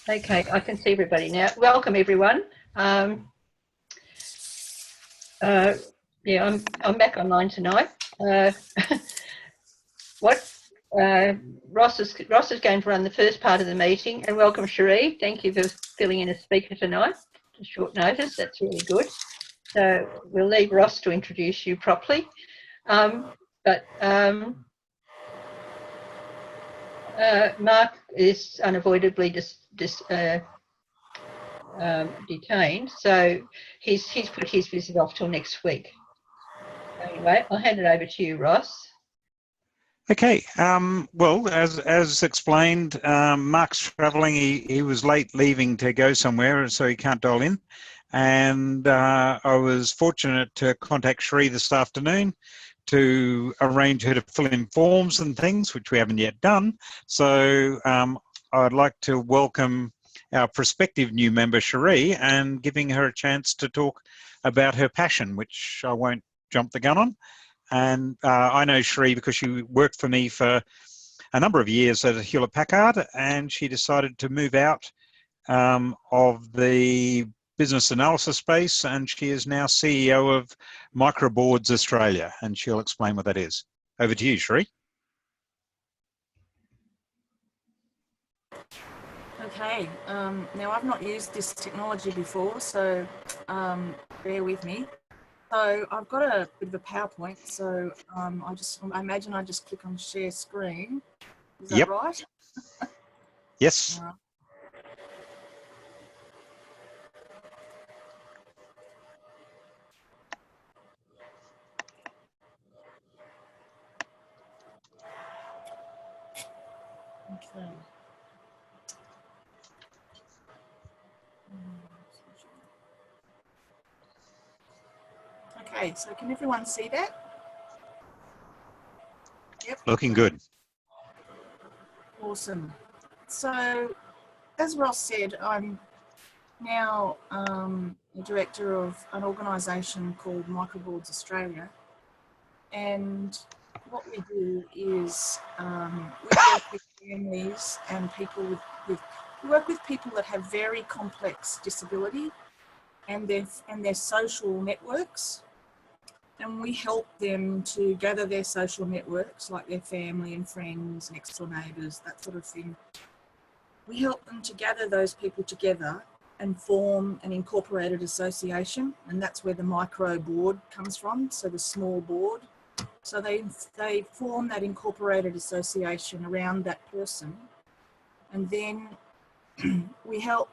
Okay, I can see everybody now. Welcome, everyone. Yeah, I'm back online tonight. Ross is going to run the first part of the meeting, and welcome, Sharee. Thank you for filling in as speaker tonight. Short notice, that's really good. So we'll leave Ross to introduce you properly. Mark is unavoidably detained, so he's put his visit off till next week. Anyway, I'll hand it over to you, Ross. Okay, well, as explained, Mark's travelling. He was late leaving to go somewhere, so he can't dial in. And I was fortunate to contact Sharee this afternoon to arrange her to fill in forms and things, which we haven't yet done. So I'd like to welcome our prospective new member, Sharee, and giving her a chance to talk about her passion, which I won't jump the gun on. And I know Sharee because she worked for me for a number of years at Hewlett-Packard, and she decided to move out of the business analysis space, and she is now CEO of Microboards Australia, and she'll explain what that is. Over to you, Sharee. Okay, now I've not used this technology before, so bear with me. So I've got a bit of a PowerPoint, so I imagine I just click on share screen. Is that right? Yes. Okay. Okay, so can everyone see that? Yep. Looking good. Awesome. So, as Ross said, I'm now the director of an organisation called Microboards Australia, and what we do is we work with families and people we work with people that have very complex disability and their social networks, and we help them to gather their social networks, like their family and friends, next door neighbours, that sort of thing. We help them to gather those people together and form an incorporated association, and that's where the micro board comes from, so the small board. So they form that incorporated association around that person, and then we help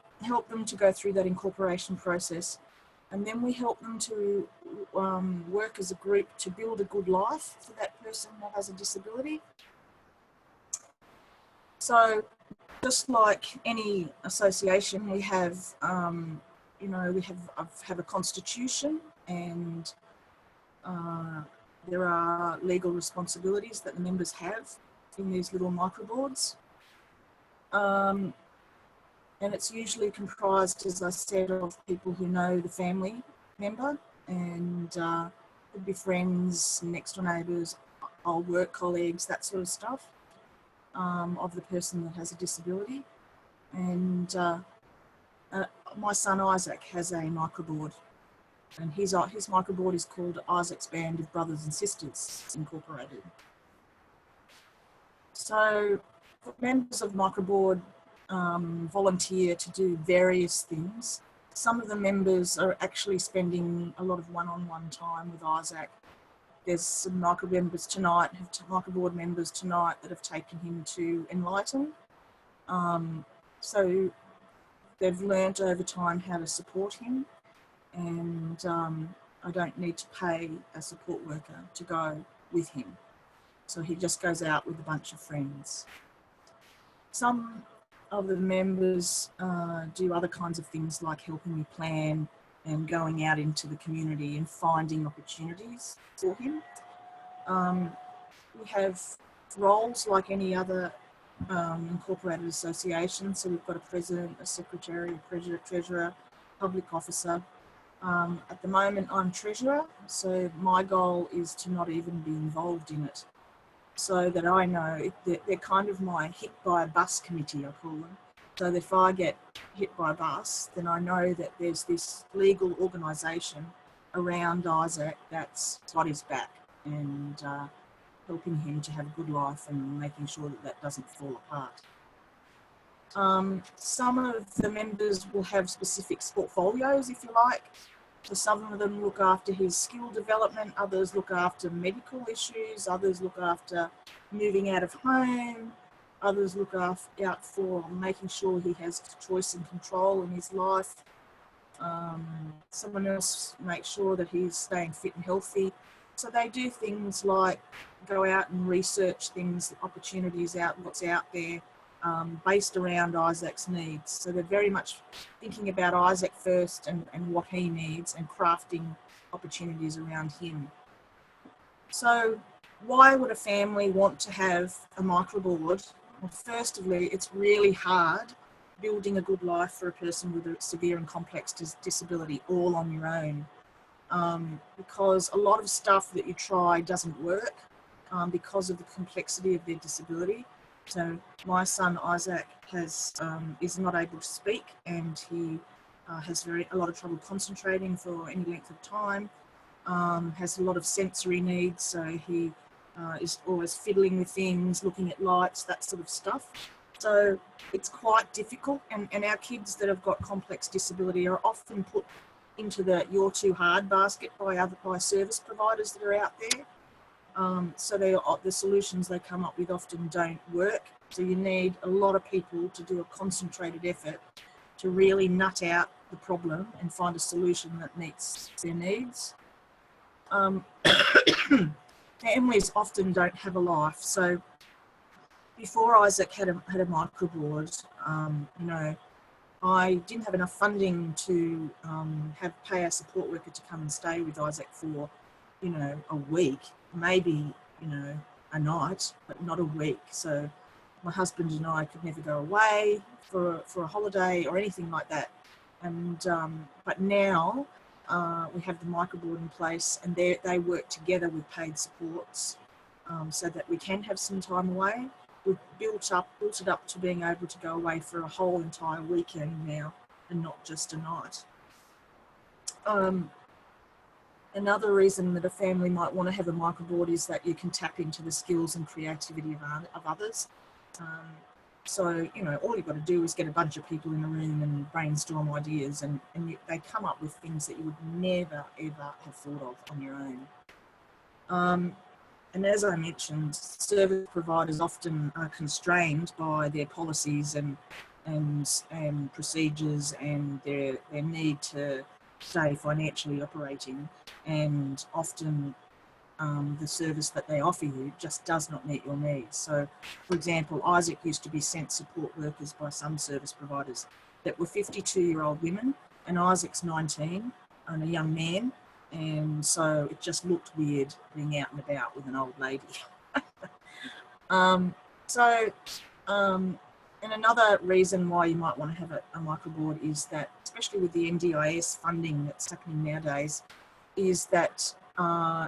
them to go through that incorporation process, and then we help them to work as a group to build a good life for that person that has a disability. So just like any association, we have, we have a constitution, and there are legal responsibilities that the members have in these little microboards. And it's usually comprised, as I said, of people who know the family member, and could be friends, next door neighbours, old work colleagues, that sort of stuff, of the person that has a disability. And my son Isaac has a microboard, and his microboard is called Isaac's Band of Brothers and Sisters Incorporated. So members of Microboard volunteer to do various things. Some of the members are actually spending a lot of one-on-one time with Isaac. There's some microboard members tonight that have taken him to Enlighten. So they've learnt over time how to support him, and I don't need to pay a support worker to go with him. So he just goes out with a bunch of friends. Some of the members do other kinds of things, like helping me plan and going out into the community and finding opportunities for him. We have roles like any other incorporated association. So we've got a president, a secretary, a treasurer, public officer. At the moment, I'm treasurer, so my goal is to not even be involved in it, so that I know they're kind of my hit by a bus committee, I call them. So that if I get hit by a bus, then I know that there's this legal organisation around Isaac that's got his back and helping him to have a good life and making sure that that doesn't fall apart. Some of the members will have specific portfolios, if you like. So some of them look after his skill development, others look after medical issues, others look after moving out of home, others look out for making sure he has choice and control in his life. Someone else makes sure that he's staying fit and healthy. So they do things like go out and research things, opportunities out, what's out there, based around Isaac's needs. So they're very much thinking about Isaac first and what he needs and crafting opportunities around him. So why would a family want to have a microboard? Well, firstly, it's really hard building a good life for a person with a severe and complex disability all on your own, because a lot of stuff that you try doesn't work because of the complexity of their disability. So my son Isaac is not able to speak, and he has a lot of trouble concentrating for any length of time, has a lot of sensory needs, so he is always fiddling with things, looking at lights, that sort of stuff. So it's quite difficult, and our kids that have got complex disability are often put into the "you're too hard" basket by service providers that are out there. So the solutions they come up with often don't work. So you need a lot of people to do a concentrated effort to really nut out the problem and find a solution that meets their needs. Families often don't have a life. So before Isaac had a microboard, I didn't have enough funding to pay a support worker to come and stay with Isaac for, a week, maybe, a night, but not a week. So my husband and I could never go away for a holiday or anything like that. And but now we have the microboard in place, and they work together with paid supports so that we can have some time away. We've built it up to being able to go away for a whole entire weekend now, and not just a night. Another reason that a family might want to have a microboard is that you can tap into the skills and creativity of others. So, all you've got to do is get a bunch of people in a room and brainstorm ideas, and they come up with things that you would never, ever have thought of on your own. And as I mentioned, service providers often are constrained by their policies and procedures and their need to stay financially operating, and often the service that they offer you just does not meet your needs. So, for example, Isaac used to be sent support workers by some service providers that were 52-year-old women, and Isaac's 19 and a young man, and so it just looked weird being out and about with an old lady. And another reason why you might want to have a microboard is that, especially with the NDIS funding that's happening nowadays, is that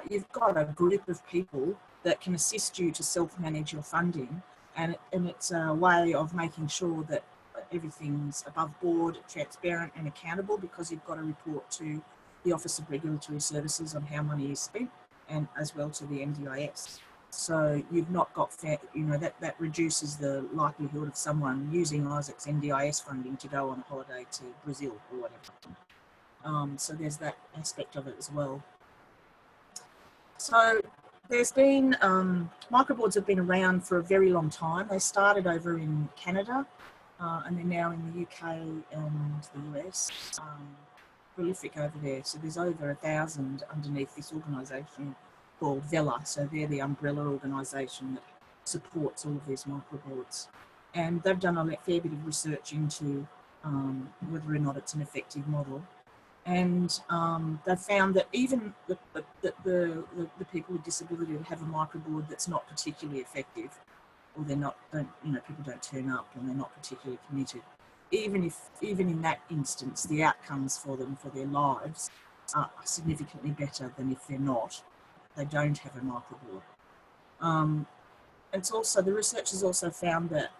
you've got a group of people that can assist you to self-manage your funding, and it's a way of making sure that everything's above board, transparent and accountable, because you've got to report to the Office of Regulatory Services on how money is spent, and as well to the NDIS. So you've not got, that reduces the likelihood of someone using Isaac's NDIS funding to go on a holiday to Brazil or whatever. So there's that aspect of it as well. So there's been, microboards have been around for a very long time. They started over in Canada, and they're now in the UK and the US. Prolific over there. So there's over 1,000 underneath this organisation called Vela. So they're the umbrella organisation that supports all of these microboards. And they've done a fair bit of research into whether or not it's an effective model. And they've found that even the people with disability that have a microboard that's not particularly effective, or people don't turn up and they're not particularly committed, even in that instance, the outcomes for them for their lives are significantly better than if they don't have a microboard. It's also, the research has also found that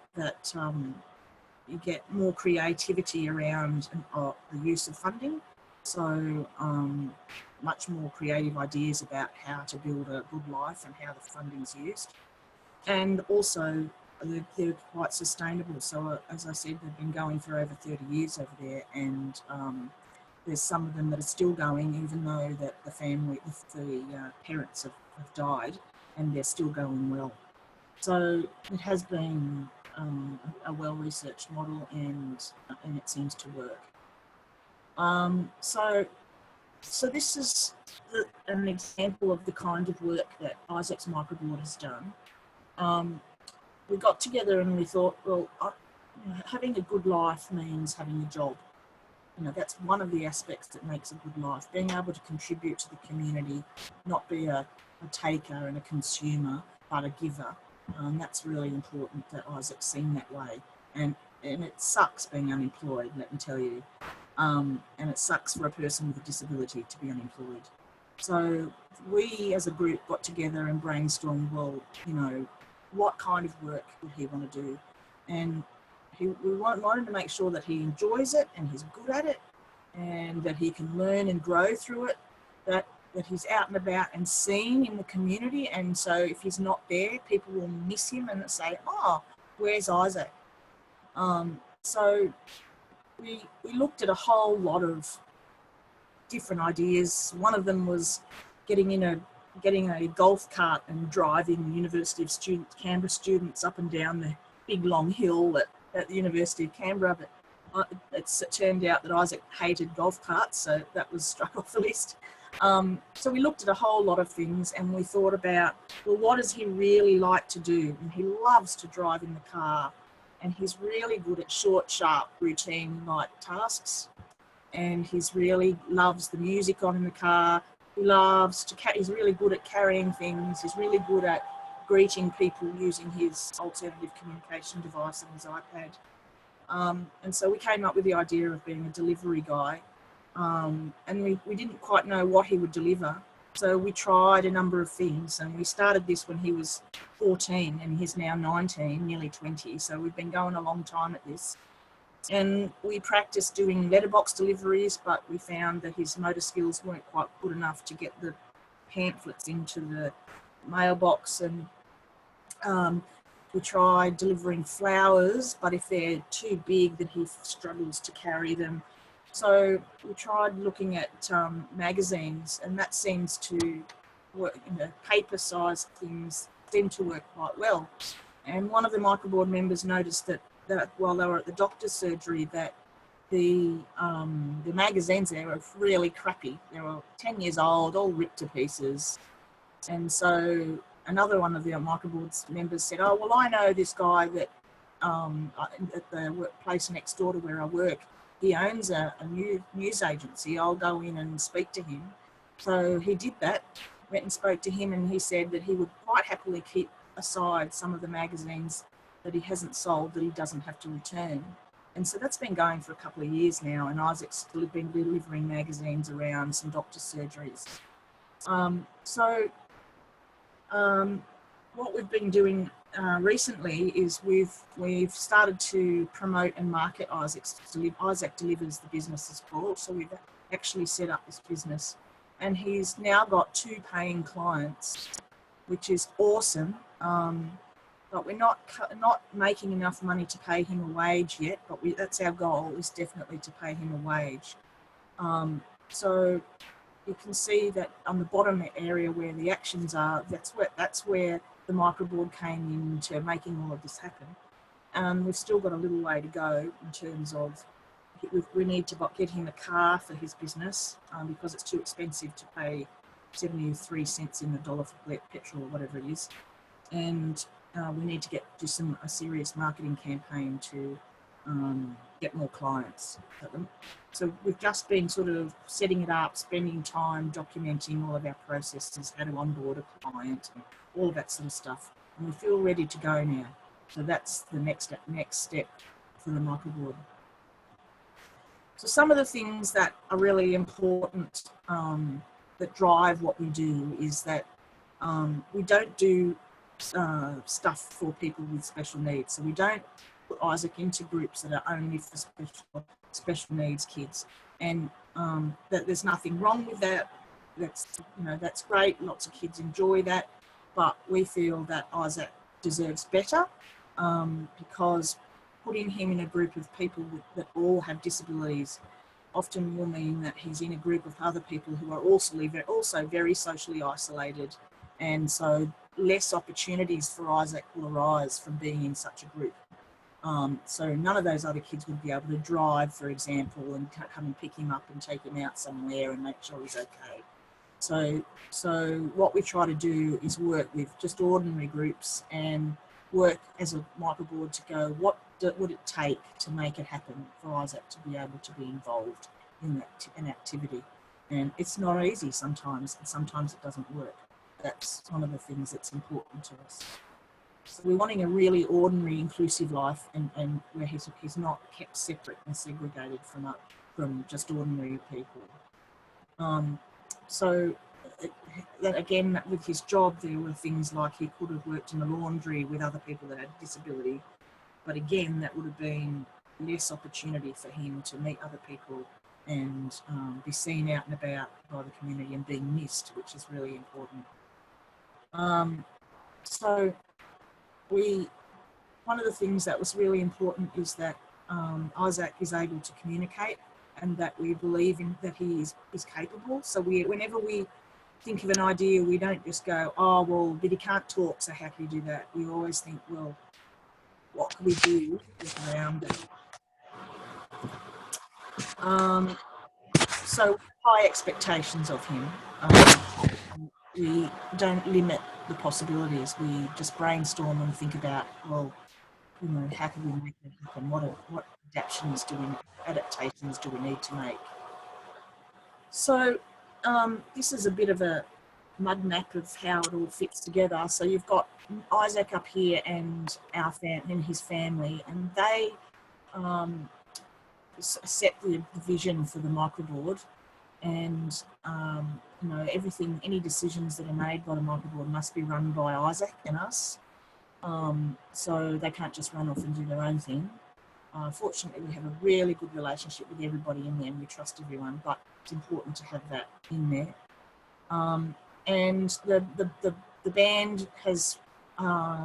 you get more creativity around the use of funding. So much more creative ideas about how to build a good life and how the funding's used. And also they're quite sustainable. So as I said, they've been going for over 30 years over there, and there's some of them that are still going, even though that the parents have died, and they're still going well. So it has been a well-researched model, and it seems to work. So this is an example of the kind of work that Isaac's Microboard has done. We got together and we thought, well, having a good life means having a job. That's one of the aspects that makes a good life, being able to contribute to the community, not be a taker and a consumer, but a giver. That's really important that Isaac's seen that way. And it sucks being unemployed, let me tell you. And it sucks for a person with a disability to be unemployed. So we as a group got together and brainstormed, well, what kind of work would he want to do? And we wanted to make sure that he enjoys it and he's good at it, and that he can learn and grow through it, that he's out and about and seen in the community. And so if he's not there, people will miss him and say, oh, where's Isaac? So we looked at a whole lot of different ideas. One of them was getting a golf cart and driving University of Canberra students up and down the big long hill at the University of Canberra. But it's turned out that Isaac hated golf carts, so that was struck off the list. So we looked at a whole lot of things, and we thought about, well, what does he really like to do? And he loves to drive in the car, and he's really good at short, sharp, routine-like tasks. And he's really loves the music on in the car. He's really good at carrying things. He's really good at greeting people using his alternative communication device on his iPad. And so we came up with the idea of being a delivery guy. And we didn't quite know what he would deliver. So we tried a number of things, and we started this when he was 14 and he's now 19, nearly 20. So we've been going a long time at this. And we practiced doing letterbox deliveries, but we found that his motor skills weren't quite good enough to get the pamphlets into the mailbox. And we tried delivering flowers, but if they're too big, then he struggles to carry them. So we tried looking at magazines, and that seems to work. Paper-sized things seem to work quite well. And one of the microboard members noticed that while they were at the doctor's surgery, that the magazines there were really crappy. They were 10 years old, all ripped to pieces. And so another one of the microboards members said, oh, well, I know this guy that at the workplace next door to where I work, he owns a news agency. I'll go in and speak to him. So he did that, went and spoke to him, and he said that he would quite happily keep aside some of the magazines that he hasn't sold, that he doesn't have to return. And so that's been going for a couple of years now, and Isaac's been delivering magazines around some doctor's surgeries. What we've been doing recently is we've started to promote and market Isaac Delivers the business is called. So we've actually set up this business, and he's now got 2 paying clients, which is awesome. But we're not making enough money to pay him a wage yet, but that's our goal, is definitely to pay him a wage. So you can see that on the bottom area where the actions are, that's where the microboard came into making all of this happen. We've still got a little way to go in terms of we need to get him a car for his business because it's too expensive to pay 73 cents in the dollar for petrol or whatever it is. And we need to do a serious marketing campaign to get more clients at them. So we've just been sort of setting it up, spending time documenting all of our processes, how to onboard a client, and all of that sort of stuff. And we feel ready to go now. So that's the next step for the microboard. So some of the things that are really important that drive what we do is that we don't do stuff for people with special needs. So we don't put Isaac into groups that are only for special needs kids, and that there's nothing wrong with that. That's great. Lots of kids enjoy that, but we feel that Isaac deserves better, because putting him in a group of people that all have disabilities often will mean that he's in a group of other people who are also very socially isolated, and so less opportunities for Isaac will arise from being in such a group. So none of those other kids would be able to drive, for example, and come and pick him up and take him out somewhere and make sure he's okay. So what we try to do is work with just ordinary groups and work as a microboard to go, what would it take to make it happen for Isaac to be able to be involved in an activity? And it's not easy sometimes, and sometimes it doesn't work. That's one of the things that's important to us. So we're wanting a really ordinary, inclusive life, and where he's not kept separate and segregated from just ordinary people. So that again, with his job, there were things like he could have worked in the laundry with other people that had a disability, but again, that would have been less opportunity for him to meet other people and be seen out and about by the community and being missed, which is really important. So one of the things that was really important is that Isaac is able to communicate, and that we believe in that he is capable. So whenever we think of an idea, we don't just go, oh, well, but he can't talk, so how can you do that? We always think, well, what can we do around it? So high expectations of him. We don't limit the possibilities. We just brainstorm and think about, well, how can we make that happen? What adaptations do we need to make? So this is a bit of a mud map of how it all fits together. So you've got Isaac up here and his family, and they set the vision for the microboard, and everything, any decisions that are made by the microboard must be run by Isaac and us. So they can't just run off and do their own thing. Fortunately, we have a really good relationship with everybody in there, and we trust everyone, but it's important to have that in there. And the band has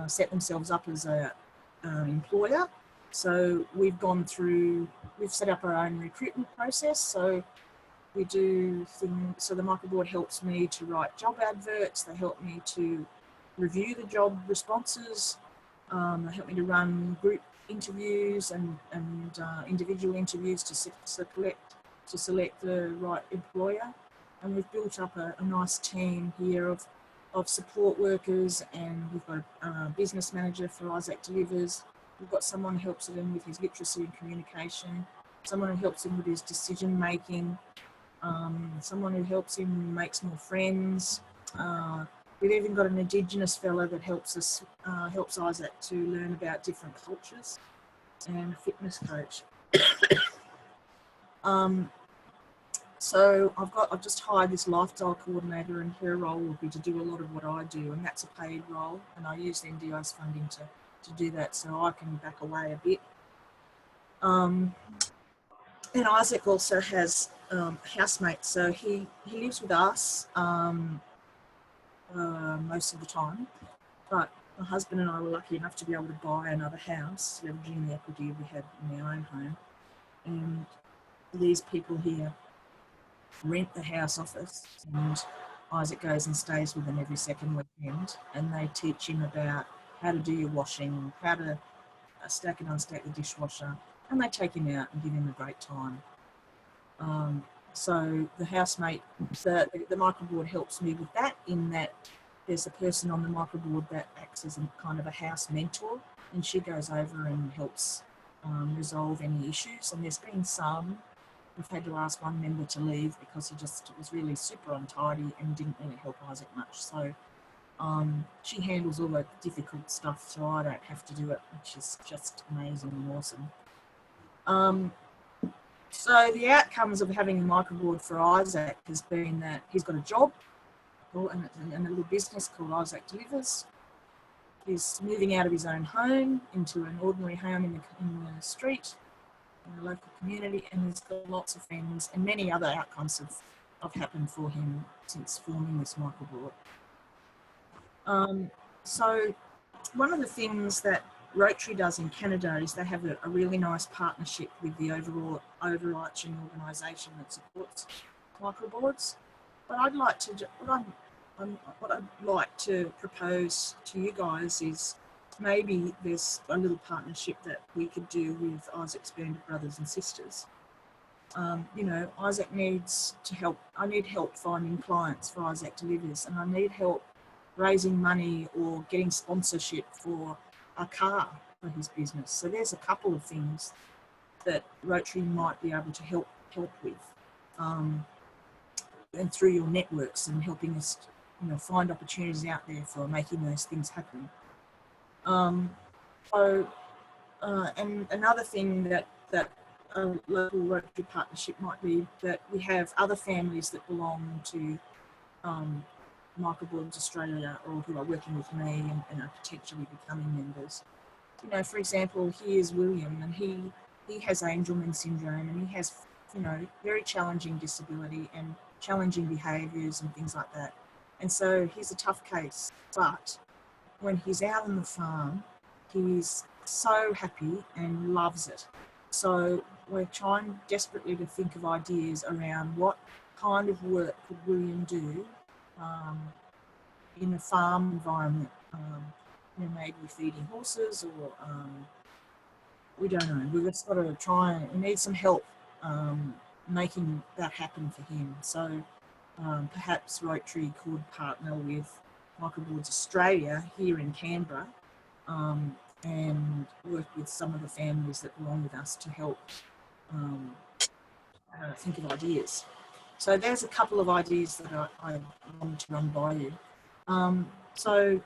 set themselves up as a employer. So we've set up our own recruitment process. So we do things, so the microboard helps me to write job adverts, they help me to review the job responses, they help me to run group interviews and individual interviews to select the right employer. And we've built up a nice team here of support workers, and we've got a business manager for Isaac Delivers. We've got someone who helps him with his literacy and communication, someone who helps him with his decision making, someone who helps him makes more friends. We've even got an Indigenous fellow that helps Isaac to learn about different cultures, and a fitness coach. So I've just hired this lifestyle coordinator, and her role will be to do a lot of what I do, and that's a paid role, and I use the NDIS funding to do that, so I can back away a bit. And Isaac also has housemates, so he lives with us most of the time, but my husband and I were lucky enough to be able to buy another house, leveraging the equity we had in our own home, and these people here rent the house office, and Isaac goes and stays with them every second weekend, and they teach him about how to do your washing, how to stack and unstack the dishwasher, and they take him out and give him a great time. So the housemate, the microboard helps me with that, in that there's a person on the microboard that acts as a kind of a house mentor, and she goes over and helps resolve any issues. And there's been some, we've had to ask one member to leave because he just was really super untidy and didn't really help Isaac much. So she handles all the difficult stuff, so I don't have to do it, which is just amazing and awesome. So the outcomes of having a microboard for Isaac has been that he's got a job and a little business called Isaac Delivers. is moving out of his own home into an ordinary home in the street, in a local community, and he's got lots of friends, and many other outcomes have happened for him since forming this microboard. So one of the things that Rotary does in Canada is they have a really nice partnership with the overarching organisation that supports microboards. But I'd like to, what I'd like to propose to you guys is maybe there's a little partnership that we could do with Isaac's Band of Brothers and Sisters. You know, Isaac needs to help. I need help finding clients for Isaac Delivers, and I need help raising money or getting sponsorship for a car for his business. So there's a couple of things that Rotary might be able to help with, and through your networks and helping us, you know, find opportunities out there for making those things happen. And another thing that a local Rotary partnership might be that we have other families that belong to Microboards Australia, or who are working with me and are potentially becoming members. You know, for example, here's William, and he has Angelman syndrome, and he has, you know, very challenging disability and challenging behaviours and things like that. And so he's a tough case, but when he's out on the farm, he's so happy and loves it. So we're trying desperately to think of ideas around what kind of work could William do in a farm environment, you know, maybe feeding horses, or we don't know. We've just got to try, and we need some help making that happen for him. So perhaps Rotary could partner with Microboards Australia here in Canberra and work with some of the families that belong with us to help think of ideas. So there's a couple of ideas that I wanted to run by you. So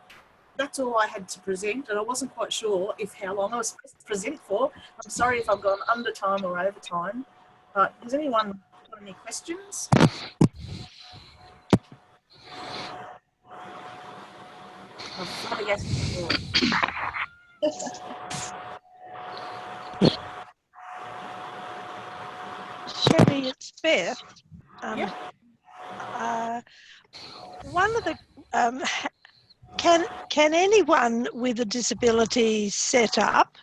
that's all I had to present, and I wasn't quite sure how long I was supposed to present for. I'm sorry if I've gone under time or over time, but has anyone got any questions? Sharee, it's Beth. Yeah. One of the can anyone with a disability set up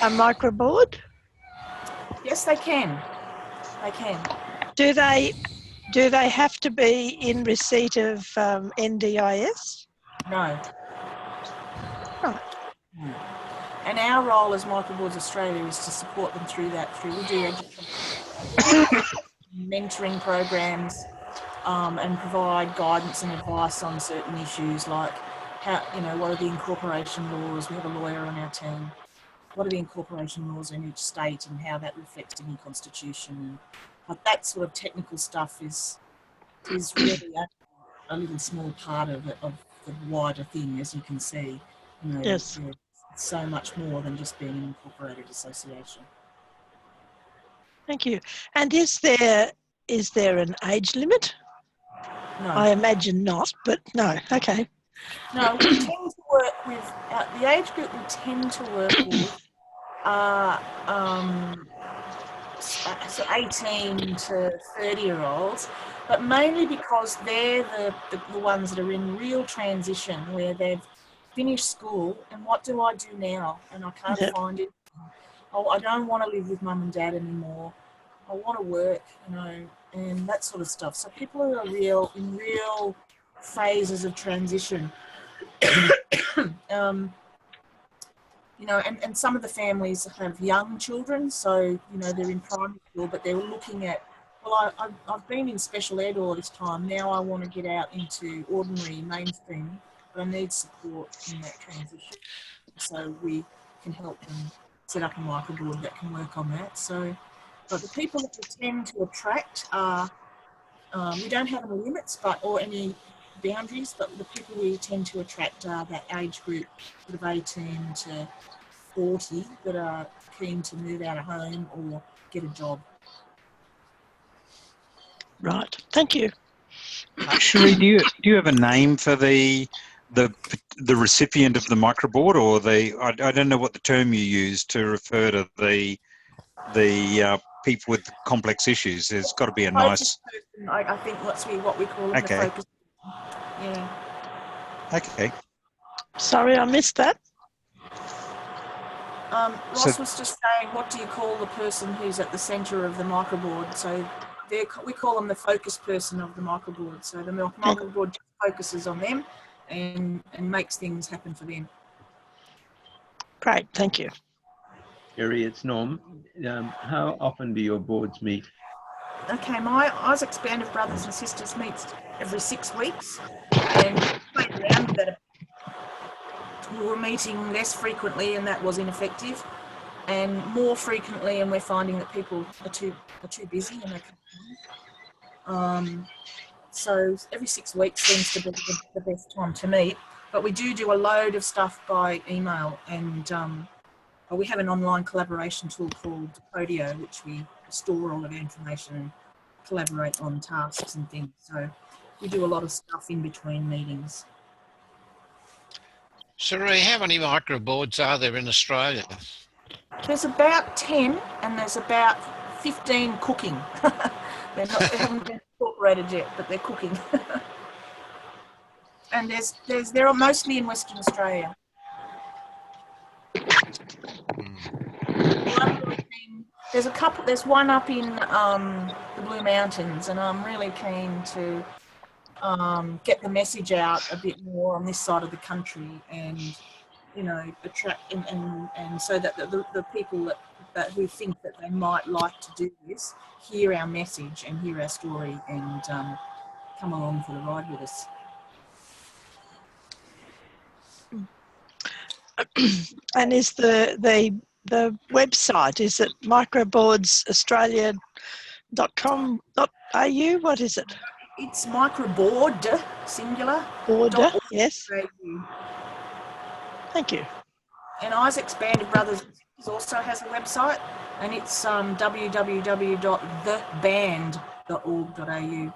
a microboard? Yes, they can. They can. Do they have to be in receipt of NDIS? No. Right. No. And our role as Microboards Australia is to support them through that. We do mentoring programs and provide guidance and advice on certain issues, like how, you know, what are the incorporation laws? We have a lawyer on our team. What are the incorporation laws in each state and how that reflects in your constitution? But that sort of technical stuff is really a little small part of the wider thing, as you can see. You know, Yes. it's so much more than just being an incorporated association. Thank you. And is there an age limit? No. I imagine not, but no. Okay. No, we tend to work with the age group we tend to work with are so 18 to 30-year-olds, but mainly because they're the ones that are in real transition, where they've finished school and what do I do now? And I can't find it. Oh, I don't want to live with mum and dad anymore. I want to work, you know, and that sort of stuff. So people who are in real phases of transition. You know, and some of the families have young children, so, you know, they're in primary school, but they're looking at, well, I've been in special ed all this time, now I want to get out into ordinary mainstream, but I need support in that transition. So we can help them set up a microboard that can work on that. So, but the people that we tend to attract are, we don't have any limits or any boundaries, but the people we tend to attract are that age group sort of 18 to 40 that are keen to move out of home or get a job. Right. Thank you. Sharee, do you have a name for the the recipient of the microboard, or I don't know what the term you use to refer to the people with complex issues. There's got to be a nice. Person, I think that's what we call them, Okay. the focus. Yeah. Okay. Sorry, I missed that. Ross was just saying, what do you call the person who's at the centre of the microboard? So we call them the focus person of the microboard. So the microboard just focuses on them and makes things happen for them. Great, thank you. Sharee, it's Norm. How often do your boards meet? Okay, my Isaac's Band of Brothers and Sisters meets every 6 weeks, and we played around with that. We were meeting less frequently, and that was ineffective, and more frequently, and we're finding that people are too busy and they can't come. So every 6 weeks seems to be the best time to meet. But we do a load of stuff by email, and we have an online collaboration tool called Podio, which we store all of our information and collaborate on tasks and things. So we do a lot of stuff in between meetings. Sharee, how many microboards are there in Australia? There's about 10, and there's about 15 cooking. They haven't been incorporated yet, but they're cooking. And they're mostly in Western Australia. There's a couple. There's one up in the Blue Mountains, and I'm really keen to get the message out a bit more on this side of the country, and attract and so that the people that who think that they might like to do this hear our message and hear our story and come along for the ride with us. And is the website, is it microboardsaustralia.com.au? What is it? It's microboard, singular. Border, yes. .au. Thank you. And Isaac's Band of Brothers also has a website, and it's www.theband.org.au.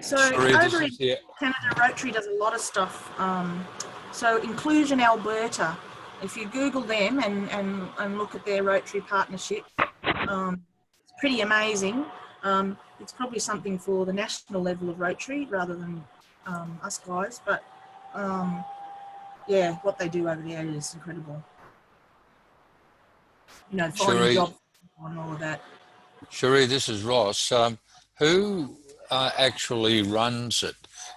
So over in Canada, Rotary does a lot of stuff. So Inclusion Alberta, if you Google them and look at their Rotary partnership, it's pretty amazing. It's probably something for the national level of Rotary rather than us guys, but yeah, what they do over there is incredible. Finding jobs and all of that. Sharee, this is Ross. Who actually runs it?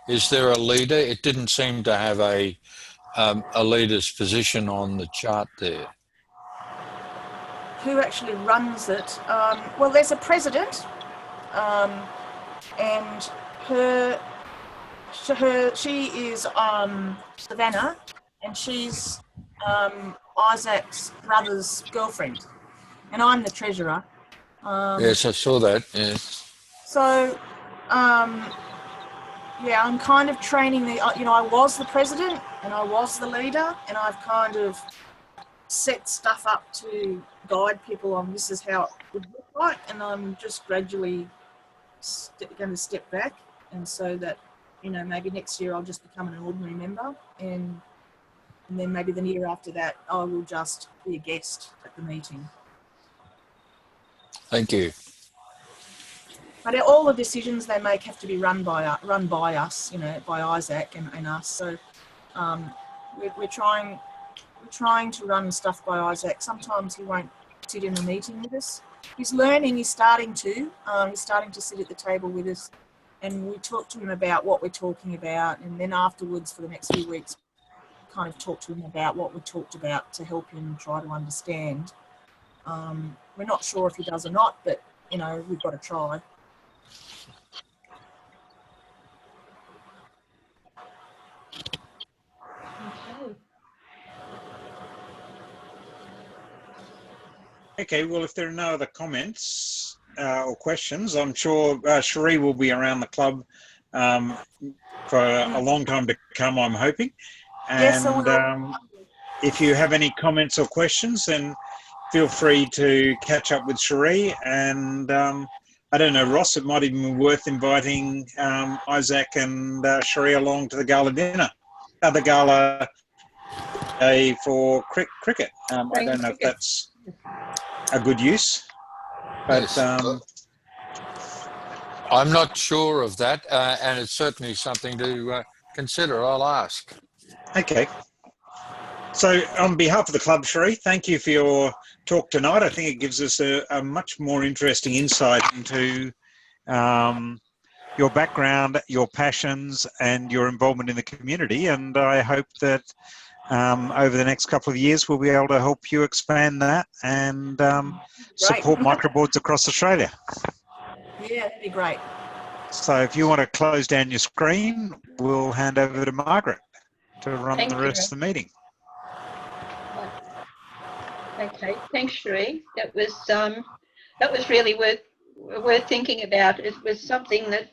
Is there a leader? It didn't seem to have a leader's position on the chart there. Who actually runs it? Well, there's a president, and she is Savannah, and she's Isaac's brother's girlfriend, and I'm the treasurer. Yes, I saw that. Yes. So, yeah, I'm kind of training I was the president and I was the leader, and I've kind of set stuff up to guide people on this is how it would look like, and I'm just gradually going to step back, and so that, maybe next year I'll just become an ordinary member, and then maybe the year after that I will just be a guest at the meeting. Thank you. But all the decisions they make have to be run by us, by Isaac and us. So we're trying to run stuff by Isaac. Sometimes he won't sit in the meeting with us. He's learning. He's starting to. He's starting to sit at the table with us, and we talk to him about what we're talking about, and then afterwards, for the next few weeks, kind of talk to him about what we talked about to help him try to understand. We're not sure if he does or not, but we've got to try. Okay, well, if there are no other comments or questions, I'm sure Sharee will be around the club for a long time to come, I'm hoping. And Yes, I will. if you have any comments or questions, then feel free to catch up with Sharee, and I don't know, Ross, it might even be worth inviting Isaac and Sharee along to the gala dinner, the gala day for cricket. I don't know if that's a good use, but Yes. I'm not sure of that, and it's certainly something to consider. I'll ask. okay. So on behalf of the club, Sharee, thank you for your talk tonight. I think it gives us a much more interesting insight into your background, your passions, and your involvement in the community. And I hope that over the next couple of years, we'll be able to help you expand that and support microboards across Australia. Yeah, that'd be great. So if you want to close down your screen, we'll hand over to Margaret to run the rest of the meeting. Okay, thanks, Sharee. That was really worth thinking about. It was something that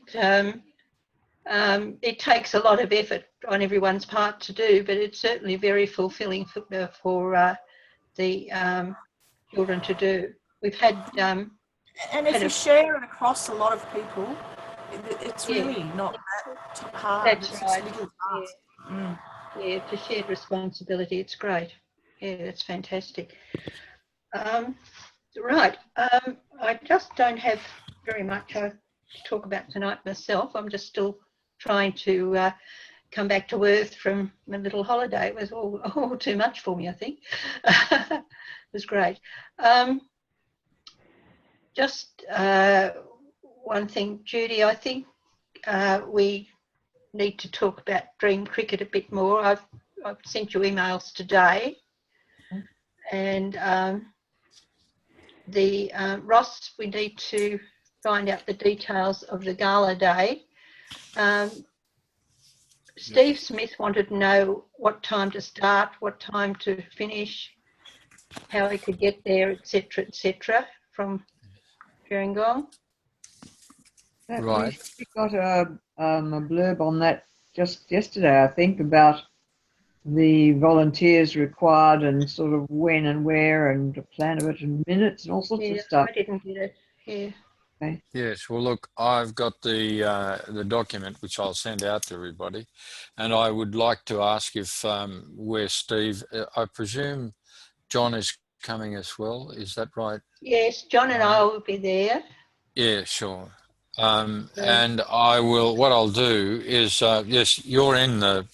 it takes a lot of effort on everyone's part to do, but it's certainly very fulfilling for the children to do. We've had and if you share it across a lot of people, it's really not that hard. That's right. Yeah, it's a shared responsibility. It's great. Yeah, that's fantastic. Right. I just don't have very much to talk about tonight myself. I'm just still trying to come back to Earth from my little holiday. It was all too much for me, I think. It was great. Just one thing, Judy, I think we need to talk about dream cricket a bit more. I've sent you emails today, and Ross, we need to find out the details of the gala day. Steve Smith wanted to know what time to start, what time to finish, how he could get there, etc., from Gerringong. Right. We got a blurb on that just yesterday, I think, about the volunteers required and sort of when and where and a plan of it in minutes and all sorts of stuff. I didn't get it. Yeah. Okay. Yes. Well, look, I've got the document which I'll send out to everybody, and I would like to ask if where Steve, I presume John is coming as well. Is that right? Yes, John and I will be there. Yeah, sure. And I will. What I'll do is, yes, you're in the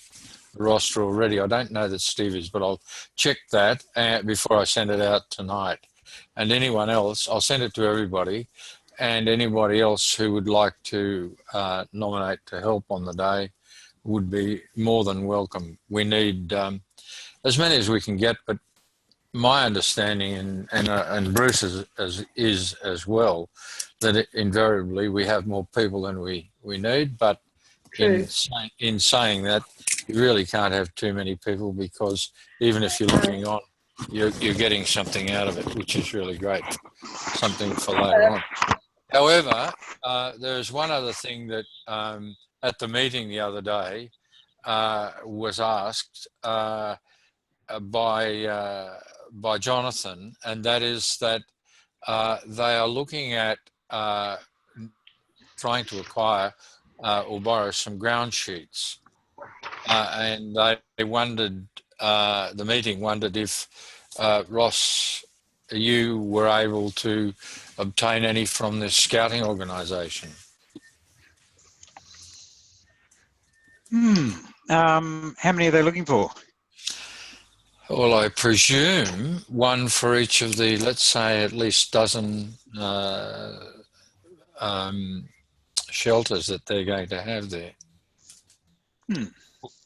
roster already. I don't know that Steve is, but I'll check that before I send it out tonight. And anyone else, I'll send it to everybody. And anybody else who would like to nominate to help on the day would be more than welcome. We need as many as we can get, but my understanding, and Bruce is as well, that invariably we have more people than we need. But in saying that, you really can't have too many people, because even if you're looking on, you're getting something out of it, which is really great, something for later on. However, there's one other thing that at the meeting the other day was asked by Jonathan, and that is that they are looking at trying to acquire or borrow some ground sheets, and they wondered, the meeting wondered if Ross, you were able to obtain any from the scouting organisation. How many are they looking for? Well, I presume one for each of the, let's say, at least dozen shelters that they're going to have there.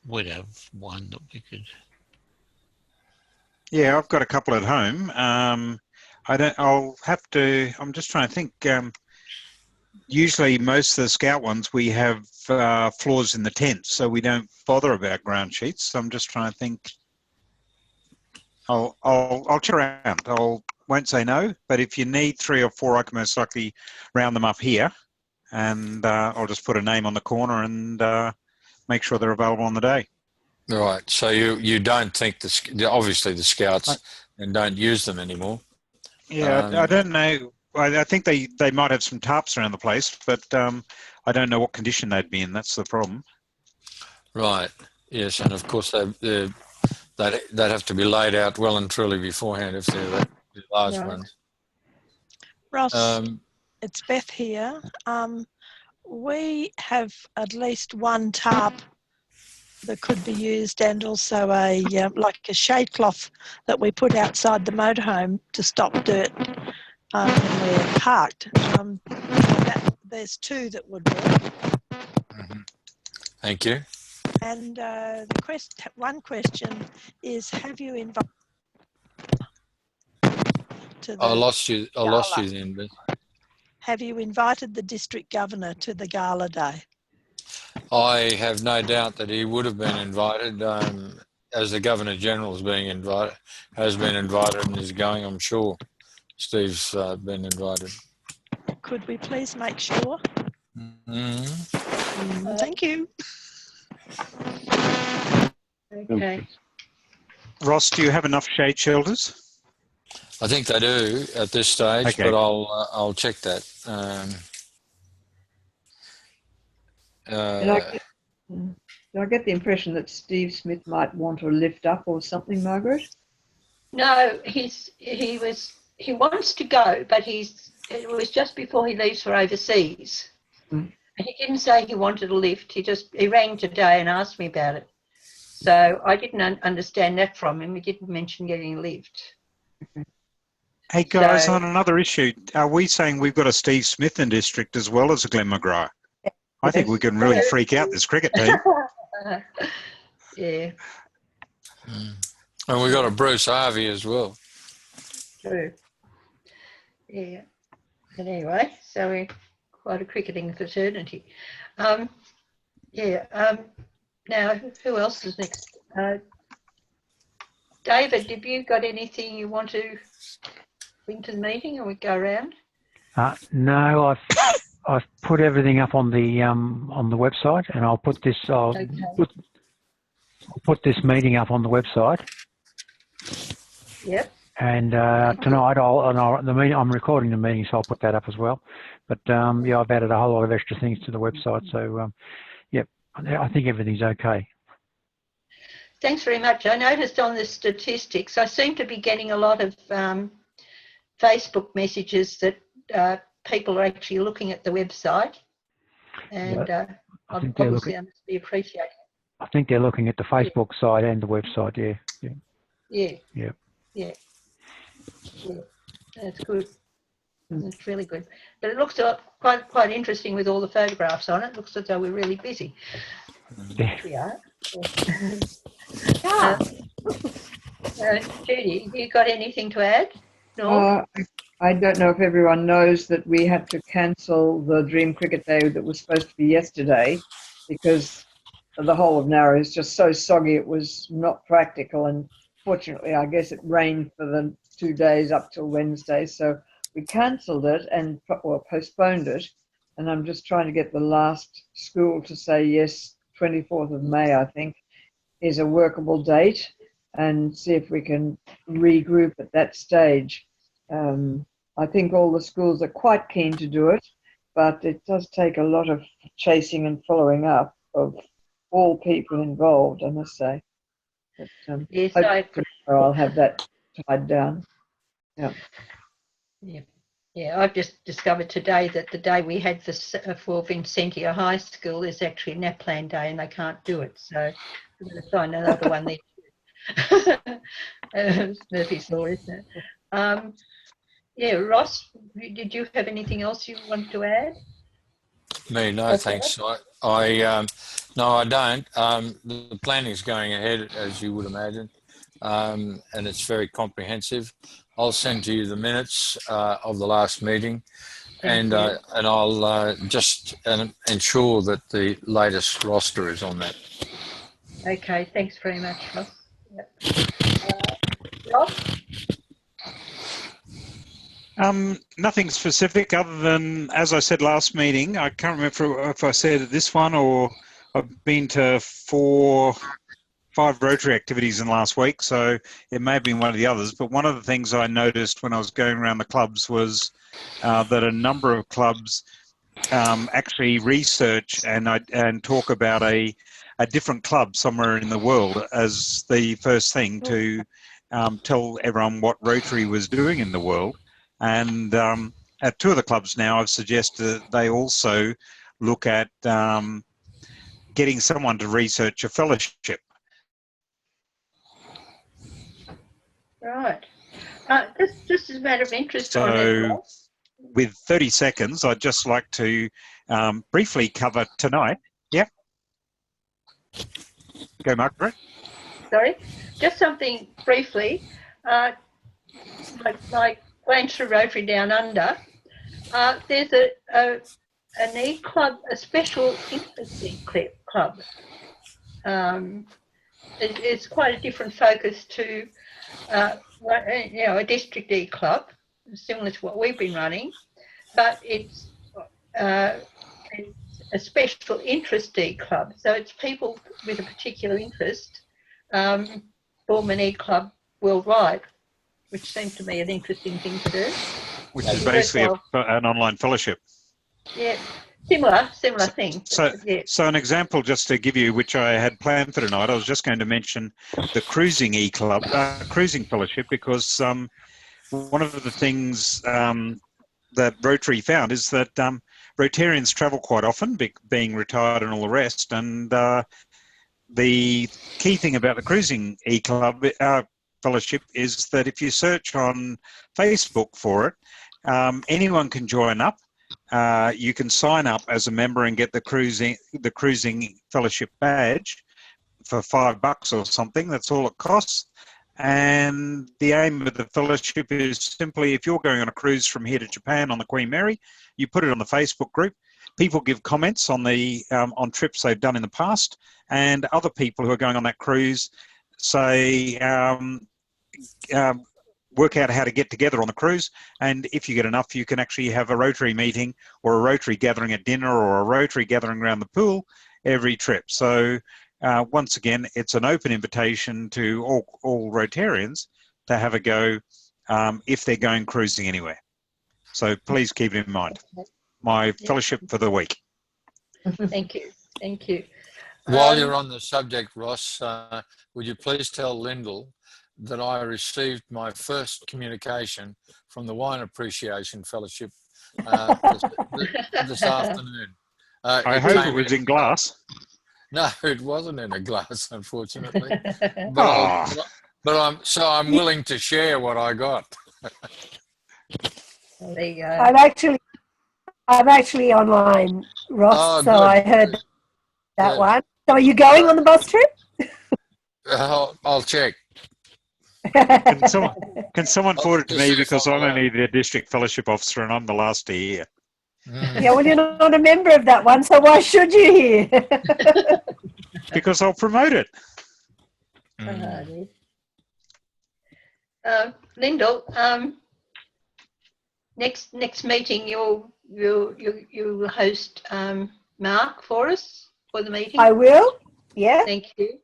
We'd have one that we could. Yeah, I've got a couple at home. I'll have to, I'm just trying to think. Usually most of the scout ones, we have floors in the tent, so we don't bother about ground sheets. So I'm just trying to think. I'll check around. Won't say no, but if you need 3 or 4, I can most likely round them up here, and I'll just put a name on the corner and make sure they're available on the day. Right. So you don't think obviously the scouts and don't use them anymore. Yeah, I don't know I think they might have some tarps around the place, but I don't know what condition they'd be in. That's the problem. Right. Yes, and of course they'd have to be laid out well and truly beforehand if they're that large Right. ones. Ross, it's Beth here. We have at least one tarp that could be used, and also a like a shade cloth that we put outside the motorhome to stop dirt when we're parked. There's two that would work. Mm-hmm. Thank you. And one question is: have you invited? I lost you then, Beth. Have you invited the district governor to the gala day? I have no doubt that he would have been invited, as the Governor General has been invited and is going, I'm sure. Steve's been invited. Could we please make sure? Mm-hmm. Thank you. Okay. Ross, do you have enough shade shelters? I think they do at this stage, Okay. but I'll check that. Did I get the impression that Steve Smith might want to lift up or something, Margaret? No, he wants to go, but it was just before he leaves for overseas. Mm. And he didn't say he wanted a lift. He rang today and asked me about it. So I didn't understand that from him. He didn't mention getting a lift. Okay. Hey guys, So- on another issue, are we saying we've got a Steve Smith in district as well as a Glen McGrath? I think we can really freak out this cricket team. Yeah, And we've got a Bruce Harvey as well. true. Yeah. But anyway, so we're quite a cricketing fraternity. Now, who else is next? David, have you got anything you want to bring to the meeting, or we go around? No, I've put everything up on the website, and I'll put this put this meeting up on the website. Yep. And tonight I'm recording the meeting, so I'll put that up as well. But yeah, I've added a whole lot of extra things to the website, so yep, I think everything's okay. Thanks very much. I noticed on the statistics, I seem to be getting a lot of Facebook messages that people are actually looking at the website, and obviously I must be appreciating it. I think they're looking at the Facebook side and the website. Yeah. That's good. That's really good. But it looks quite interesting with all the photographs on it. It looks as though we're really busy. Yeah. We are. Judy, have you got anything to add? No. I don't know if everyone knows that we had to cancel the Dream Cricket Day that was supposed to be yesterday because the whole of Narrow is just so soggy it was not practical, and fortunately I guess it rained for the 2 days up till Wednesday, so we cancelled it and postponed it, and I'm just trying to get the last school to say yes. 24th of May I think is a workable date, and see if we can regroup at that stage. I think all the schools are quite keen to do it, but it does take a lot of chasing and following up of all people involved, I must say. But, Yes, I'll have that tied down. Yeah, I've just discovered today that the day we had for Vincentia High School is actually NAPLAN Day, and they can't do it. So we're going to find another one there. Murphy's Law, isn't it? Yeah, Ross, did you have anything else you want to add? Me, no, Okay. thanks. No, I don't. The planning's going ahead, as you would imagine, and it's very comprehensive. I'll send to you the minutes of the last meeting, and I'll just ensure that the latest roster is on that. Okay, thanks very much, Ross. Yep. Ross? Nothing specific other than, as I said last meeting, I can't remember if I said it this one or I've been to 4 5 Rotary activities in the last week, so it may have been one of the others. But one of the things I noticed when I was going around the clubs was that a number of clubs actually research and talk about a different club somewhere in the world as the first thing to tell everyone what Rotary was doing in the world. And at 2 of the clubs now, I've suggested that they also look at getting someone to research a fellowship. Right. Just as a matter of interest. So with 30 seconds, I'd just like to briefly cover tonight. Yeah. Go, Margaret. Sorry, just something briefly. Like going through Rotary Down Under, there's an e-club, a special interest e-club. It's quite a different focus to, a district e-club, similar to what we've been running, but it's a special interest e-club. So it's people with a particular interest form an e-club worldwide, which seems to me an interesting thing to do. Which is basically an online fellowship. Yeah, similar thing. So an example, just to give you, which I had planned for tonight, I was just going to mention the cruising e-club, cruising fellowship, because one of the things that Rotary found is that Rotarians travel quite often, being retired and all the rest, and the key thing about the cruising e-club fellowship is that if you search on Facebook for it, anyone can join up. You can sign up as a member and get the cruising fellowship badge for $5 or something. That's all it costs. And the aim of the fellowship is simply, if you're going on a cruise from here to Japan on the Queen Mary, you put it on the Facebook group. People give comments on the on trips they've done in the past, and other people who are going on that cruise say work out how to get together on the cruise, and if you get enough, you can actually have a Rotary meeting or a Rotary gathering at dinner or a Rotary gathering around the pool every trip. So once again, it's an open invitation to all Rotarians to have a go if they're going cruising anywhere. So please keep it in mind. My fellowship for the week. Thank you. Thank you. While you're on the subject, Ross, would you please tell Lyndall that I received my first communication from the Wine Appreciation Fellowship this afternoon. I hope it was in glass. No, it wasn't in a glass, unfortunately. But I'm willing to share what I got. There you go. I'm actually online, Ross. So good. I heard that Good. one. So are you going on the bus trip? I'll check. Can someone forward it to me, because I'm only the district fellowship officer and I'm the last to hear. Yeah, well, you're not a member of that one, so why should you hear? Because I'll promote it. Lyndall, next meeting you'll host Mark for us for the meeting. I will. Yeah. Thank you.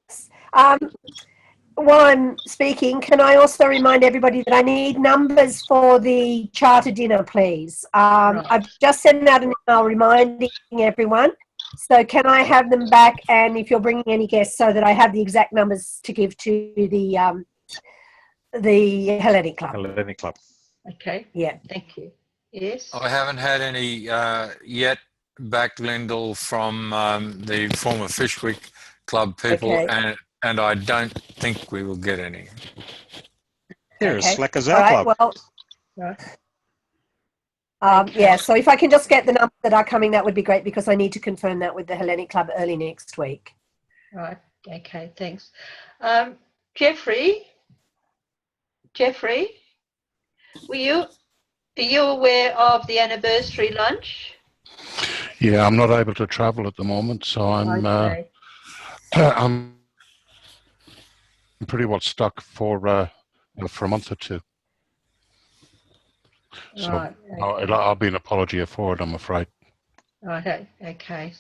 While I'm speaking, can I also remind everybody that I need numbers for the charter dinner, please? Right. I've just sent out an email reminding everyone. So can I have them back, and if you're bringing any guests, so that I have the exact numbers to give to the Hellenic Club. Hellenic Club. Okay. Yeah. Thank you. Yes. I haven't had any yet back, Lyndall, from the former Fishwick Club people, Okay. and I don't think we will get any. They're Okay. as slack as All our right, club. well, Right. yeah, so if I can just get the numbers that are coming, that would be great, because I need to confirm that with the Hellenic Club early next week. Right. Okay. Thanks. Jeffrey, are you aware of the anniversary lunch? Yeah, I'm not able to travel at the moment, so Okay. I'm pretty well stuck for a month or two. So Right. I'll be an apology for it, I'm afraid. Right. Okay.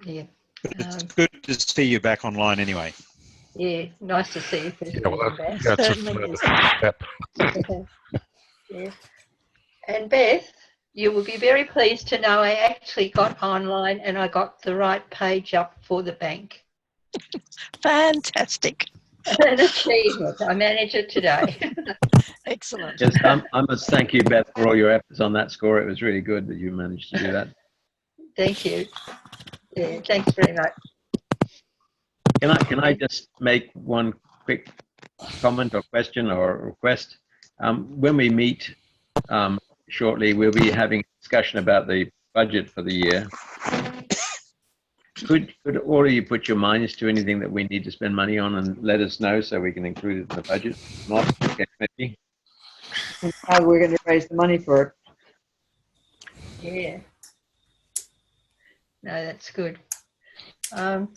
Yeah. But it's good to see you back online anyway. Yeah, nice to see you Yeah, well, back. that's a Certainly further is. step. Yes. And Beth, you will be very pleased to know I actually got online and I got the right page up for the bank. Fantastic. An achievement. I managed it today. Excellent. Yes, I must thank you, Beth, for all your efforts on that score. It was really good that you managed to do that. Thank you. Yeah, thanks very much. Can I just make one quick comment or question or request? When we meet shortly, we'll be having a discussion about the budget for the year. Could all of you put your minds to anything that we need to spend money on and let us know so we can include it in the budget? If not, okay, maybe. And how we're going to raise the money for it. Yeah. No, that's good. And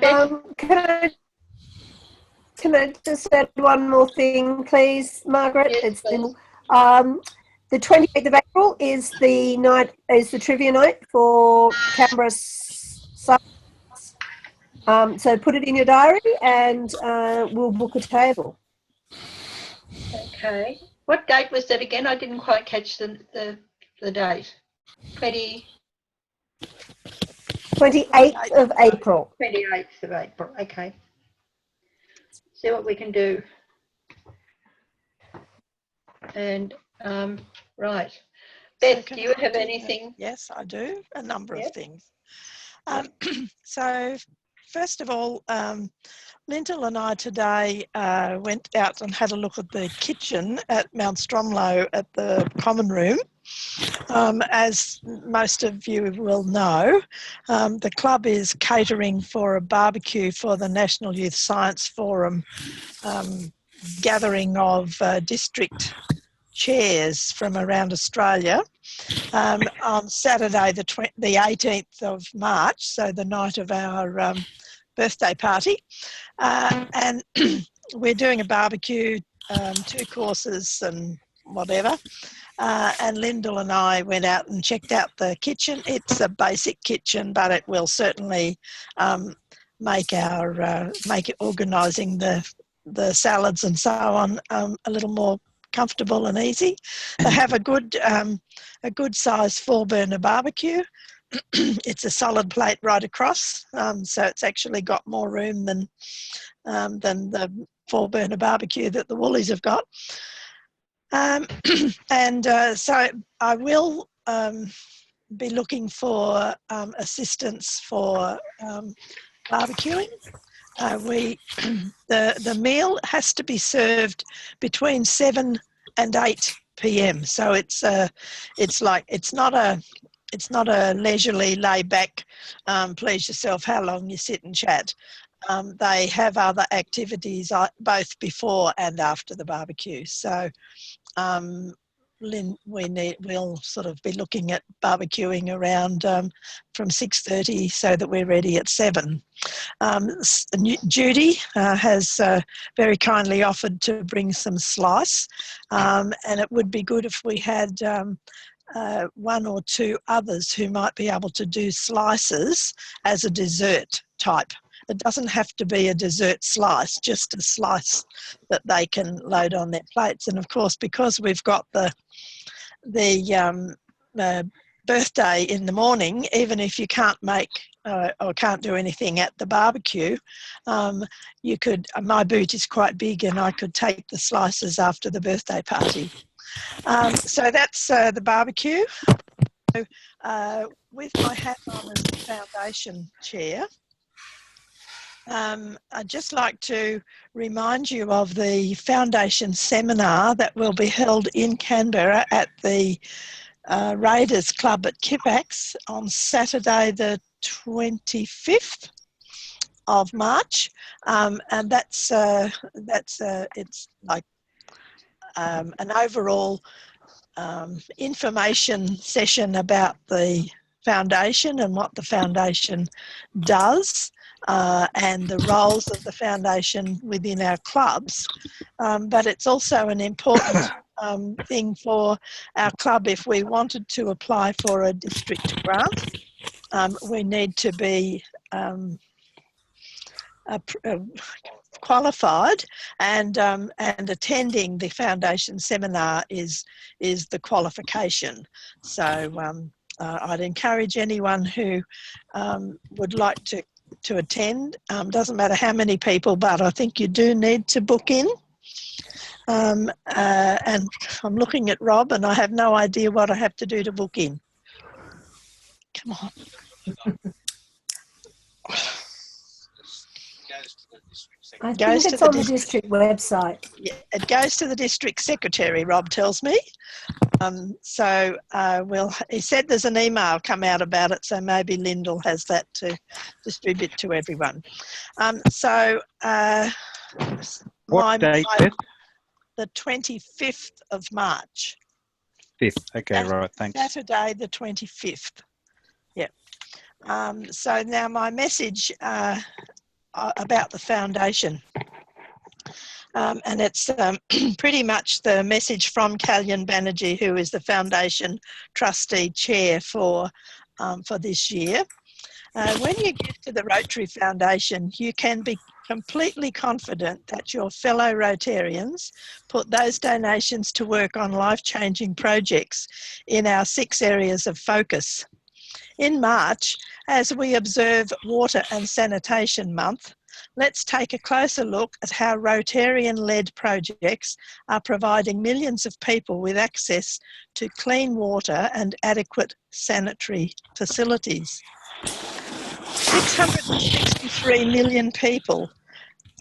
Beth, Can I just add one more thing, please, Margaret? Yes, It's please. the 28th of April is the trivia night for Canberra Science. So put it in your diary and we'll book a table. okay. What date was that again? I didn't quite catch the date. 28th of April. 28th of April. Okay. See what we can do. And right. Beth, do you have anything? Yes, I do. A number Yep. of things. So, first of all, Lyndall and I today went out and had a look at the kitchen at Mount Stromlo at the common room. As most of you will know, the club is catering for a barbecue for the National Youth Science Forum gathering of district chairs from around Australia on Saturday the 18th of March, so the night of our birthday party. And we're doing a barbecue, 2 courses and whatever. And Lyndall and I went out and checked out the kitchen. It's a basic kitchen, but it will certainly make it organising the salads and so on a little more comfortable and easy. They have a good size 4-burner barbecue. It's a solid plate right across, so it's actually got more room than the 4-burner barbecue that the Woolies have got. So I will be looking for assistance for barbecuing. The meal has to be served between 7 and 8 p.m. So it's not a leisurely lay back, please yourself how long you sit and chat. They have other activities both before and after the barbecue. So Lynn, we'll sort of be looking at barbecuing around from 6:30 so that we're ready at 7. Judy has very kindly offered to bring some slice, and it would be good if we had 1 or 2 others who might be able to do slices as a dessert type. It doesn't have to be a dessert slice, just a slice that they can load on their plates. And of course, because we've got the birthday in the morning, even if you can't make or can't do anything at the barbecue, you could. My boot is quite big, and I could take the slices after the birthday party. So that's the barbecue. So, with my hat on as the foundation chair, I'd just like to remind you of the foundation seminar that will be held in Canberra at the Raiders Club at Kipax on Saturday the 25th of March, and it's like an overall information session about the foundation and what the foundation does. And the roles of the foundation within our clubs, but it's also an important thing for our club. If we wanted to apply for a district grant, we need to be qualified, and attending the foundation seminar is the qualification. So I'd encourage anyone who would like to attend. Doesn't matter how many people, but I think you do need to book in. And I'm looking at Rob, and I have no idea what I have to do to book in. Come on. I think it's on the district website. Yeah, it goes to the district secretary, Rob tells me. He said there's an email come out about it, so maybe Lyndall has that to distribute to everyone. What date, Beth? The 25th of March. 5th. Okay, right. Thanks. Saturday, the 25th. Yeah. So now my message about the foundation. And it's pretty much the message from Kalyan Banerjee, who is the foundation trustee chair for this year. When you give to the Rotary Foundation, you can be completely confident that your fellow Rotarians put those donations to work on life-changing projects in our 6 areas of focus. In March, as we observe Water and Sanitation Month, let's take a closer look at how Rotarian-led projects are providing millions of people with access to clean water and adequate sanitary facilities. 663 million people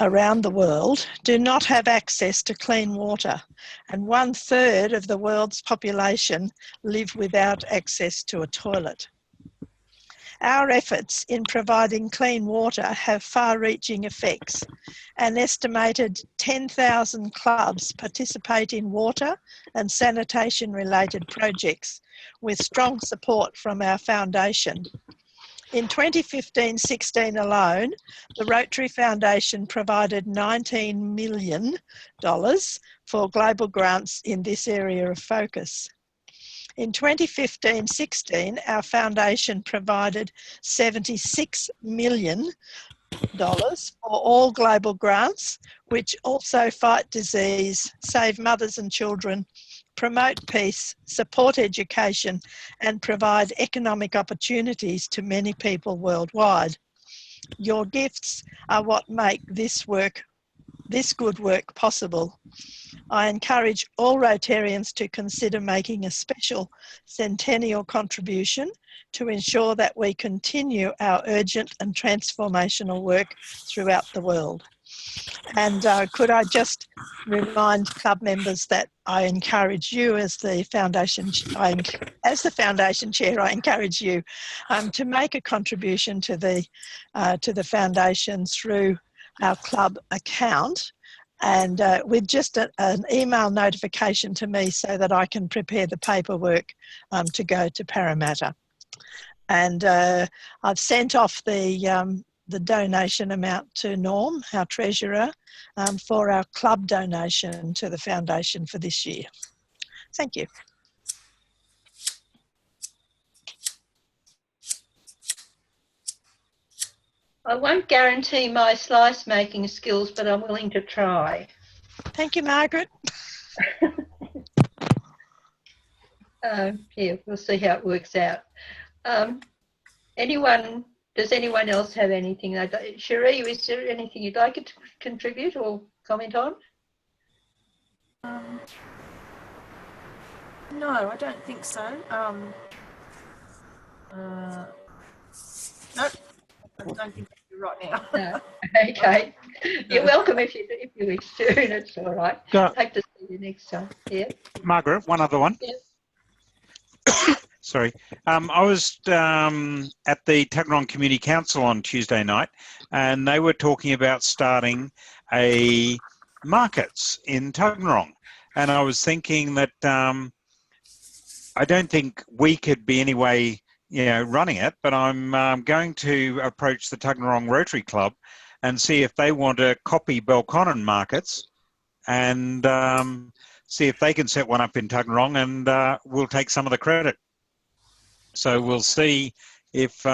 around the world do not have access to clean water, and 1/3 of the world's population live without access to a toilet. Our efforts in providing clean water have far-reaching effects. An estimated 10,000 clubs participate in water and sanitation-related projects with strong support from our foundation. In 2015-16 alone, the Rotary Foundation provided $19 million for global grants in this area of focus. In 2015-16, our foundation provided $76 million for all global grants, which also fight disease, save mothers and children, promote peace, support education, and provide economic opportunities to many people worldwide. Your gifts are what make this good work possible. I encourage all Rotarians to consider making a special centennial contribution to ensure that we continue our urgent and transformational work throughout the world. And could I just remind club members that I encourage you as the foundation chair, I encourage you to make a contribution to the foundation through our club account, and with just an email notification to me so that I can prepare the paperwork to go to Parramatta. And I've sent off the donation amount to Norm, our treasurer, for our club donation to the foundation for this year. Thank you. I won't guarantee my slice making skills, but I'm willing to try. Thank you, Margaret. Yeah, we'll see how it works out. Does anyone else have anything? Sharee, is there anything you'd like to contribute or comment on? No, I don't think so. Nope, I don't think I do right now. No. Okay. You're welcome if you wish to. It's all right. Hope to see you next time. Yeah. Margaret, one other one. Yeah. Sorry. I was at the Tuggeranong Community Council on Tuesday night, and they were talking about starting a markets in Tuggeranong. And I was thinking that I don't think we could be anyway, running it, but I'm going to approach the Tuggeranong Rotary Club and see if they want to copy Belconnen markets and see if they can set one up in Tuggeranong, and we'll take some of the credit. So we'll see if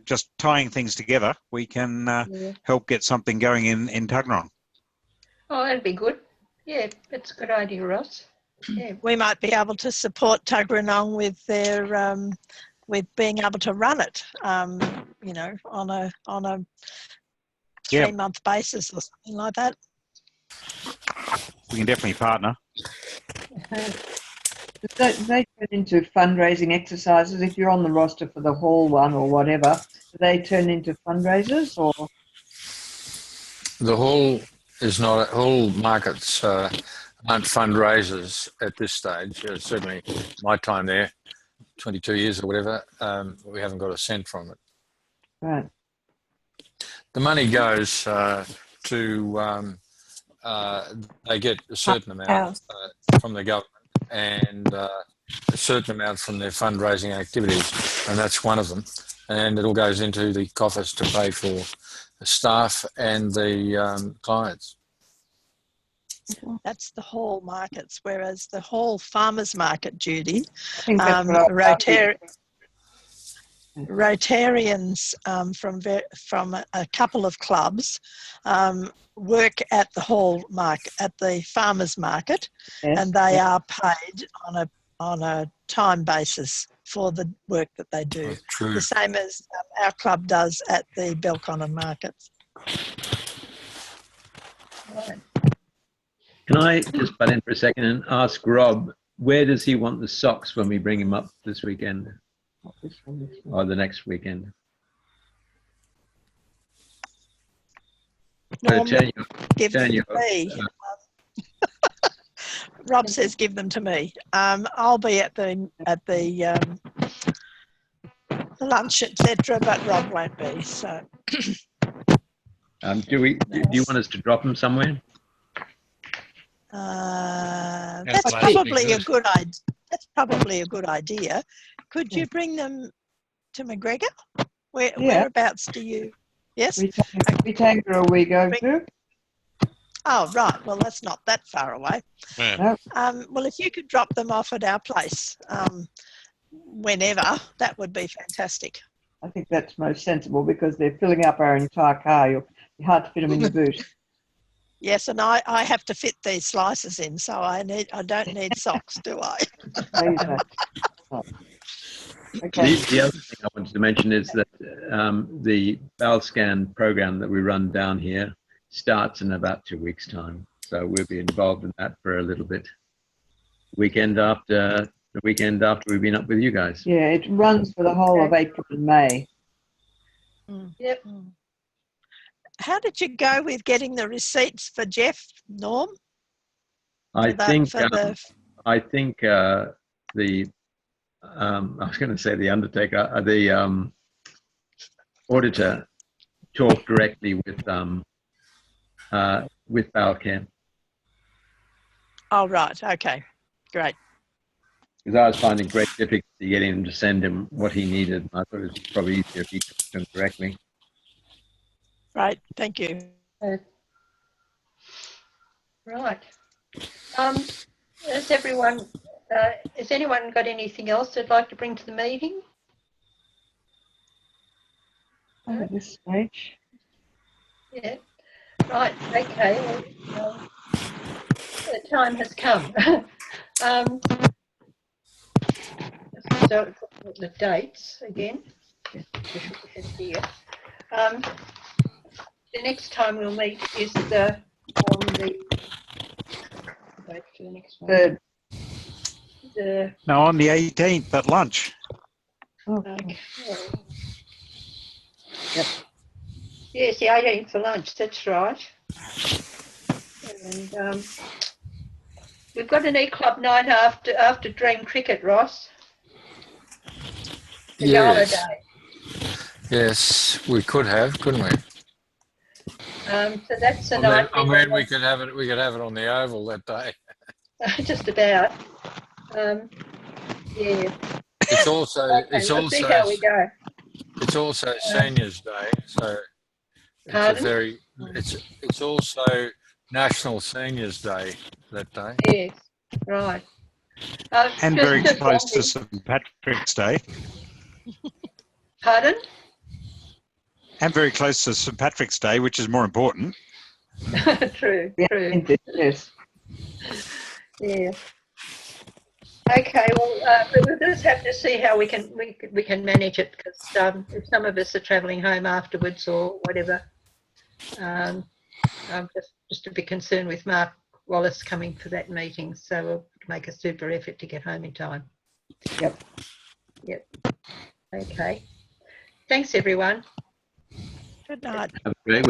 just tying things together, we can help get something going in Tuggeranong. Oh, that'd be good. Yeah, that's a good idea, Ross. Yeah. We might be able to support Tuggeranong with their with being able to run it, you know, on a 3-month basis or something like that. We can definitely partner. They turn into fundraising exercises. If you're on the roster for the hall one or whatever, do they turn into fundraisers or? The hall is not, hall markets aren't fundraisers at this stage. Certainly my time there, 22 years or whatever, we haven't got a cent from it. Right. The money goes to, they get a certain amount from the government and a certain amount from their fundraising activities, and that's one of them. And it all goes into the coffers to pay for the staff and the clients. That's the hall markets, whereas the hall farmers market, Judy, I think that's what Rotarians from a couple of clubs work at the hall market, at the farmers market, and they are paid on a time basis for the work that they do. True. The same as our club does at the Belconnen markets. Can I just butt in for a second and ask Rob, where does he want the socks when we bring him up this weekend? Or the next weekend? Norm, give them to me. Rob says give them to me. I'll be at the lunch, etc., but Rob won't be. So, do you want us to drop them somewhere? That's probably a good idea. That's probably a good idea. Could you bring them to McGregor? Whereabouts do you? Yes. Retangler we go through. Oh, right. Well, that's not that far away. Yeah. Well, if you could drop them off at our place whenever, that would be fantastic. I think that's most sensible because they're filling up our entire car. You'll be hard to fit them in your boot. Yes, and I have to fit these slices in, so I don't need socks, do I? Okay. The other thing I wanted to mention is that the BowelScan program that we run down here starts in about 2 weeks' time. So we'll be involved in that for a little bit. The weekend after we've been up with you guys. Yeah, it runs for the whole of April and May. Yep. How did you go with getting the receipts for Jeff, Norm? I think the I was going to say the undertaker, the auditor talked directly with BowelCare. Oh, right. Okay. Great. Because I was finding great difficulty getting him to send him what he needed. I thought it was probably easier if he talked to him directly. Right. Thank you. Right. Has anyone got anything else they'd like to bring to the meeting? At this stage. Yeah. Right. Okay. Well, the time has come. So the dates again. Here. The next time we'll meet is on the next one. No, on the 18th at lunch. Okay. Yep. Yes, the 18th for lunch, that's right. And we've got an e-club night after Dream Cricket, Ross. The gala day. Yes, we could have, couldn't we? So that's the night. I mean, we could have it. We could have it on the Oval that day. Just about. Yeah. It's also. Okay, it's we'll also. see how we go. It's also Seniors Day, so it's Pardon? It's also National Seniors Day that day. Yes. Right. And very close to St. Patrick's Day. Pardon? And very close to St. Patrick's Day, which is more important. True, Yeah, true. indeed, yes. Yeah. Okay, well, we'll just have to see how we can manage it, because if some of us are travelling home afterwards or whatever, I'm just a bit concerned with Mark Wallace coming for that meeting, so we'll make a super effort to get home in time. Yep. Yep. Okay. Thanks, everyone. Good night. Have a great